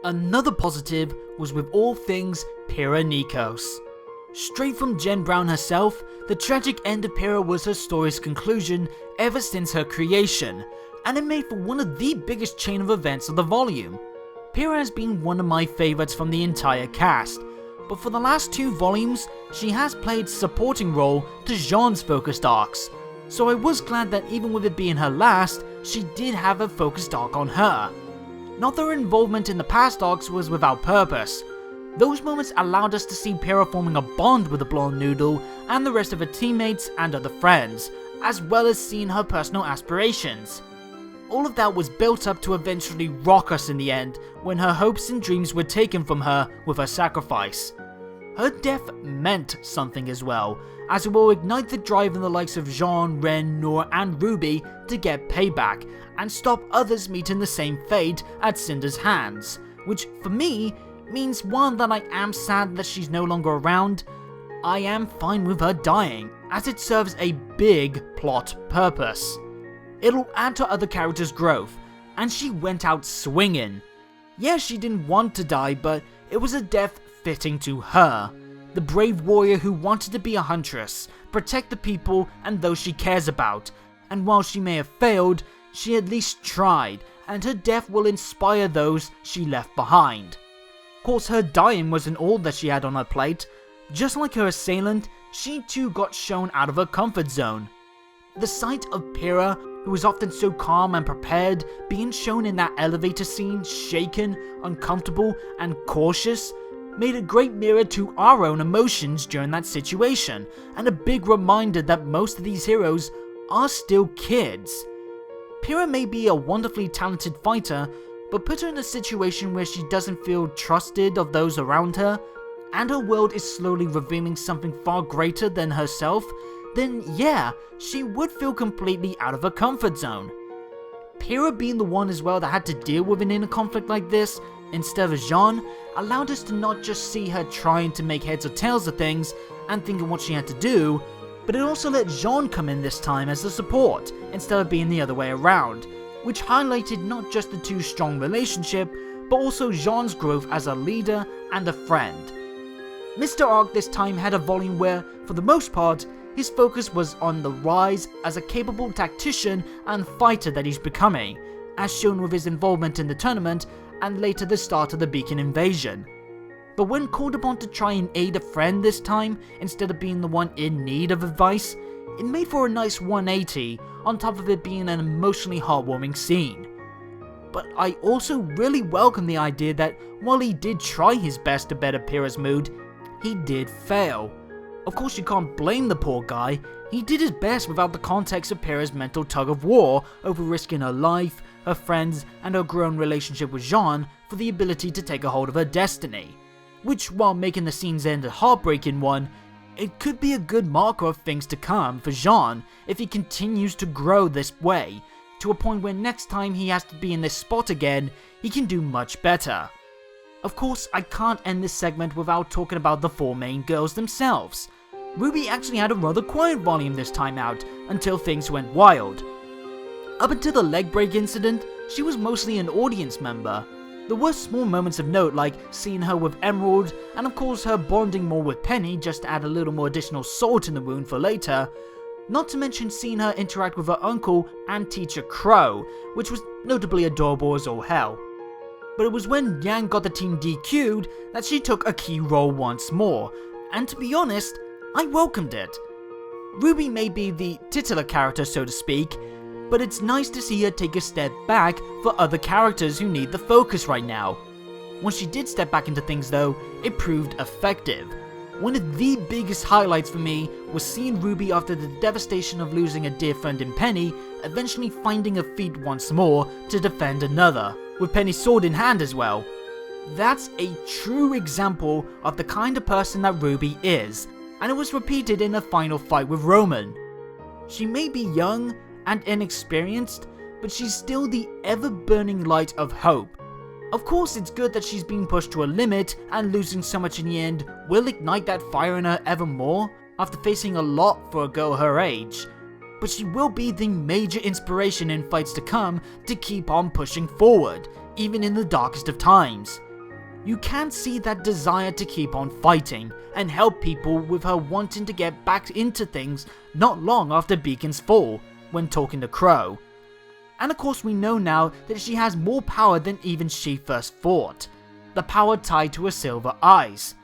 Another positive was with all things Pyrrha Nikos. Straight from Jen Brown herself, the tragic end of Pyrrha was her story's conclusion ever since her creation, and it made for one of the biggest chain of events of the volume. Pyrrha has been one of my favourites from the entire cast, but for the last 2 volumes, she has played supporting role to Jean's focused arcs, so I was glad that even with it being her last, she did have a focused arc on her. Not that her involvement in the past arcs was without purpose. Those moments allowed us to see Pyrrha forming a bond with the blonde noodle and the rest of her teammates and other friends, as well as seeing her personal aspirations. All of that was built up to eventually rock us in the end, when her hopes and dreams were taken from her with her sacrifice. Her death meant something as well, as it will ignite the drive in the likes of Jean, Ren, Noor and RWBY to get payback, and stop others meeting the same fate at Cinder's hands, which for me means one, that I am sad that she's no longer around. I am fine with her dying, as it serves a big plot purpose. It'll add to other characters' growth, and she went out swinging. Yeah, she didn't want to die, but it was a death fitting to her. The brave warrior who wanted to be a huntress, protect the people and those she cares about, and while she may have failed, she at least tried, and her death will inspire those she left behind. Of course, her dying wasn't all that she had on her plate. Just like her assailant, she too got shown out of her comfort zone. The sight of Pyrrha, who was often so calm and prepared, being shown in that elevator scene, shaken, uncomfortable, and cautious, made a great mirror to our own emotions during that situation, and a big reminder that most of these heroes are still kids. Pyrrha may be a wonderfully talented fighter, but put her in a situation where she doesn't feel trusted of those around her, and her world is slowly revealing something far greater than herself, then yeah, she would feel completely out of her comfort zone. Pyrrha being the one as well that had to deal with an inner conflict like this, instead of Jean, allowed us to not just see her trying to make heads or tails of things and thinking what she had to do, but it also let Jean come in this time as the support, instead of being the other way around, which highlighted not just the 2's strong relationship, but also Jean's growth as a leader and a friend. Mr. Arc this time had a volume where, for the most part, his focus was on the rise as a capable tactician and fighter that he's becoming, as shown with his involvement in the tournament and later the start of the Beacon invasion. But when called upon to try and aid a friend this time, instead of being the one in need of advice, it made for a nice 180, on top of it being an emotionally heartwarming scene. But I also really welcome the idea that while he did try his best to better Pyrrha's mood, he did fail. Of course, you can't blame the poor guy. He did his best without the context of Pyrrha's mental tug of war over risking her life, her friends, and her grown relationship with Jean for the ability to take a hold of her destiny. Which, while making the scene's end a heartbreaking one, it could be a good marker of things to come for Jean if he continues to grow this way, to a point where next time he has to be in this spot again, he can do much better. Of course, I can't end this segment without talking about the 4 main girls themselves. RWBY actually had a rather quiet volume this time out, until things went wild. Up until the leg break incident, she was mostly an audience member. There were small moments of note, like seeing her with Emerald, and of course her bonding more with Penny just to add a little more additional salt in the wound for later, not to mention seeing her interact with her uncle and teacher Crowe, which was notably adorable as all hell. But it was when Yang got the team DQ'd that she took a key role once more, and to be honest, I welcomed it. RWBY may be the titular character, so to speak, but it's nice to see her take a step back for other characters who need the focus right now. When she did step back into things though, it proved effective. One of the biggest highlights for me was seeing RWBY after the devastation of losing a dear friend in Penny, eventually finding her feet once more to defend another, with Penny's sword in hand as well. That's a true example of the kind of person that RWBY is, and it was repeated in her final fight with Roman. She may be young and inexperienced, but she's still the ever-burning light of hope. Of course, it's good that she's being pushed to a limit, and losing so much in the end will ignite that fire in her ever more, after facing a lot for a girl her age. But she will be the major inspiration in fights to come to keep on pushing forward, even in the darkest of times. You can see that desire to keep on fighting and help people, with her wanting to get back into things not long after Beacon's fall, when talking to Crowe. And of course we know now that she has more power than even she first thought, the power tied to her silver eyes.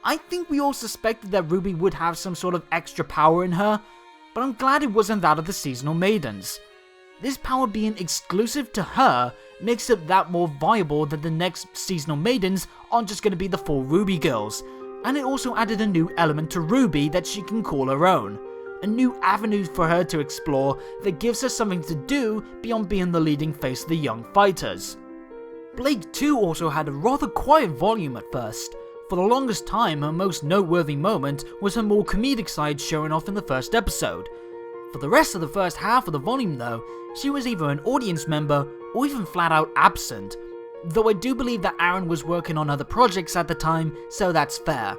I think we all suspected that RWBY would have some sort of extra power in her, but I'm glad it wasn't that of the seasonal maidens. This power being exclusive to her makes it that more viable that the next seasonal maidens aren't just going to be the 4 RWBY girls, and it also added a new element to RWBY that she can call her own. A new avenue for her to explore that gives her something to do beyond being the leading face of the young fighters. Blake too also had a rather quiet volume at first. For the longest time, her most noteworthy moment was her more comedic side showing off in the first episode. For the rest of the first half of the volume though, she was either an audience member or even flat out absent, though I do believe that Aaron was working on other projects at the time, so that's fair.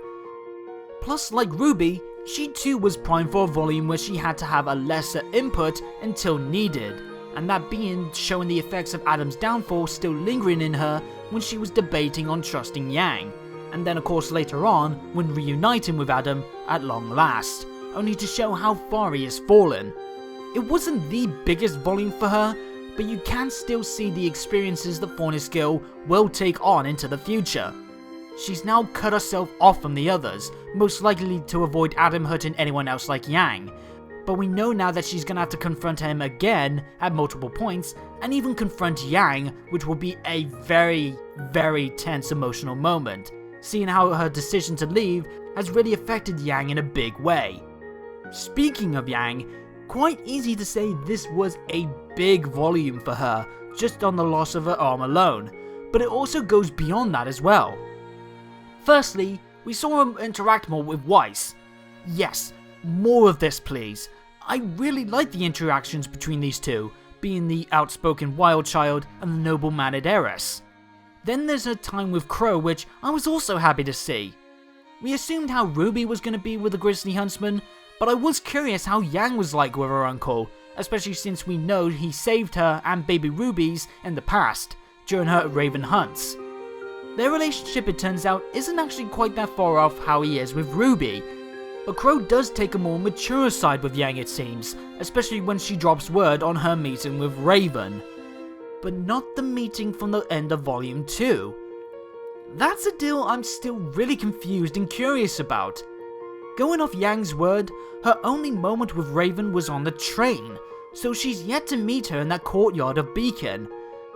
Plus, like RWBY, she too was primed for a volume where she had to have a lesser input until needed, and that being showing the effects of Adam's downfall still lingering in her when she was debating on trusting Yang, and then of course later on when reuniting with Adam at long last, only to show how far he has fallen. It wasn't the biggest volume for her, but you can still see the experiences the Faunus Girl will take on into the future. She's now cut herself off from the others, most likely to avoid Adam hurting anyone else like Yang, but we know now that she's gonna have to confront him again at multiple points, and even confront Yang, which will be a very, very tense emotional moment, seeing how her decision to leave has really affected Yang in a big way. Speaking of Yang, quite easy to say this was a big volume for her, just on the loss of her arm alone, but it also goes beyond that as well. Firstly, we saw him interact more with Weiss. Yes, more of this please. I really like the interactions between these two, being the outspoken wild child and the noble-mannered heiress. Then there's her time with Crowe, which I was also happy to see. We assumed how RWBY was going to be with the Grizzly Huntsman, but I was curious how Yang was like with her uncle, especially since we know he saved her and baby rubies in the past, during her Raven hunts. Their relationship, it turns out, isn't actually quite that far off how he is with RWBY, but Crowe does take a more mature side with Yang it seems, especially when she drops word on her meeting with Raven. But not the meeting from the end of Volume 2. That's a deal I'm still really confused and curious about. Going off Yang's word, her only moment with Raven was on the train, so she's yet to meet her in that courtyard of Beacon.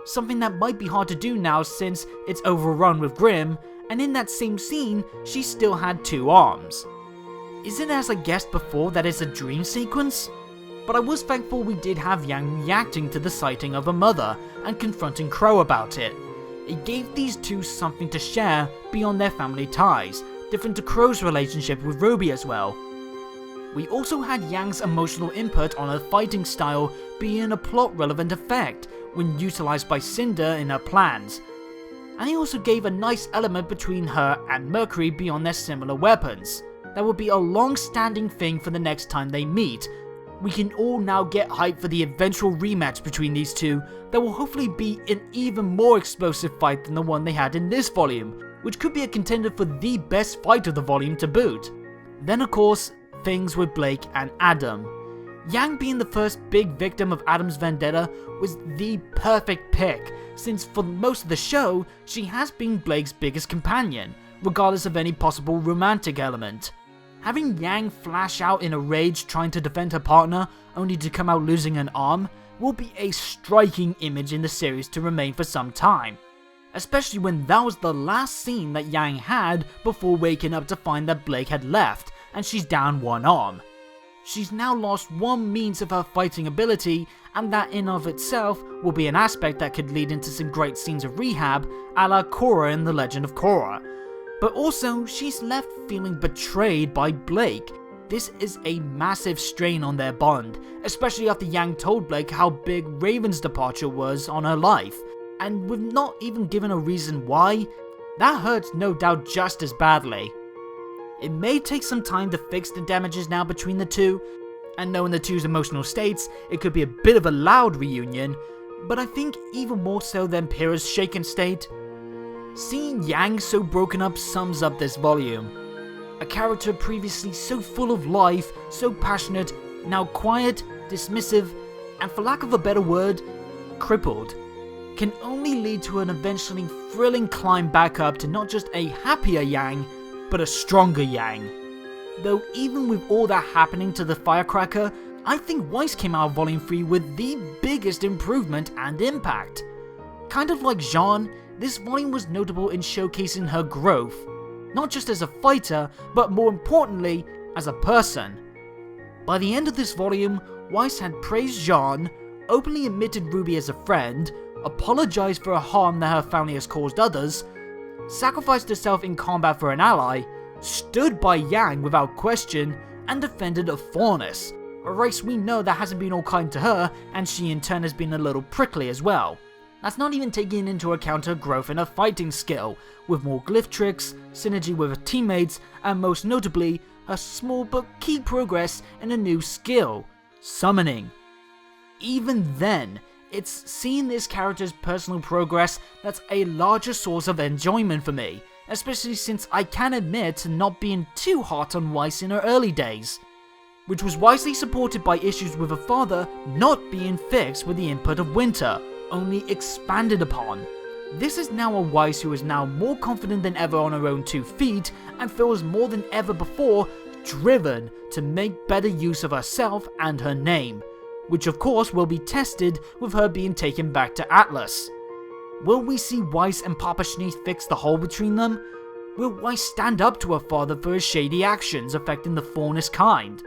Something that might be hard to do now since it's overrun with Grimm, and in that same scene, she still had 2 arms. Is it as I guessed before that it's a dream sequence? But I was thankful we did have Yang reacting to the sighting of her mother and confronting Crowe about it. It gave these two something to share beyond their family ties, different to Crowe's relationship with RWBY as well. We also had Yang's emotional input on her fighting style being a plot relevant effect when utilised by Cinder in her plans, and he also gave a nice element between her and Mercury beyond their similar weapons. That would be a long-standing thing for the next time they meet. We can all now get hyped for the eventual rematch between these two that will hopefully be an even more explosive fight than the one they had in this volume, which could be a contender for the best fight of the volume to boot. Then of course, things with Blake and Adam. Yang being the first big victim of Adam's vendetta was the perfect pick, since for most of the show, she has been Blake's biggest companion, regardless of any possible romantic element. Having Yang flash out in a rage trying to defend her partner, only to come out losing an arm, will be a striking image in the series to remain for some time. Especially when that was the last scene that Yang had before waking up to find that Blake had left, and she's down 1 arm. She's now lost one means of her fighting ability, and that in of itself will be an aspect that could lead into some great scenes of rehab, a la Korra in The Legend of Korra. But also, she's left feeling betrayed by Blake. This is a massive strain on their bond, especially after Yang told Blake how big Raven's departure was on her life, and with not even given a reason why, that hurts no doubt just as badly. It may take some time to fix the damages now between the two, and knowing the two's emotional states, it could be a bit of a loud reunion, but I think even more so than Pyrrha's shaken state. Seeing Yang so broken up sums up this volume. A character previously so full of life, so passionate, now quiet, dismissive, and for lack of a better word, crippled, can only lead to an eventually thrilling climb back up to not just a happier Yang, but a stronger Yang. Though even with all that happening to the firecracker, I think Weiss came out of Volume 3 with the biggest improvement and impact. Kind of like Jean, this volume was notable in showcasing her growth, not just as a fighter, but more importantly, as a person. By the end of this volume, Weiss had praised Jean, openly admitted RWBY as a friend, apologized for a harm that her family has caused others, sacrificed herself in combat for an ally, stood by Yang without question, and defended a Faunus, a race we know that hasn't been all kind to her, and she in turn has been a little prickly as well. That's not even taking into account her growth in her fighting skill, with more glyph tricks, synergy with her teammates, and most notably, her small but key progress in a new skill, summoning. Even then, it's seeing this character's personal progress that's a larger source of enjoyment for me, especially since I can admit to not being too hot on Weiss in her early days, which was wisely supported by issues with her father not being fixed with the input of Winter, only expanded upon. This is now a Weiss who is now more confident than ever on her own 2 feet and feels more than ever before driven to make better use of herself and her name, which of course will be tested with her being taken back to Atlas. Will we see Weiss and Papa Schneeth fix the hole between them? Will Weiss stand up to her father for his shady actions affecting the Faunus kind?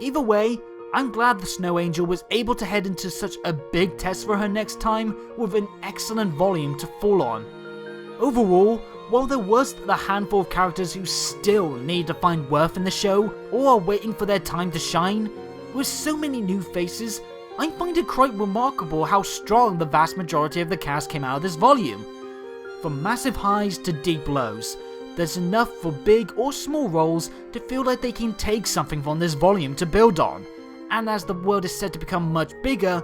Either way, I'm glad the Snow Angel was able to head into such a big test for her next time with an excellent volume to fall on. Overall, while there was the handful of characters who still need to find worth in the show or are waiting for their time to shine, with so many new faces, I find it quite remarkable how strong the vast majority of the cast came out of this volume. From massive highs to deep lows, there's enough for big or small roles to feel like they can take something from this volume to build on. And as the world is set to become much bigger,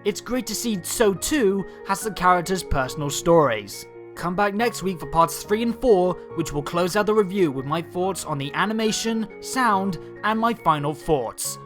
it's great to see so too has the characters' personal stories. Come back next week for parts 3 and 4, which will close out the review with my thoughts on the animation, sound, and my final thoughts.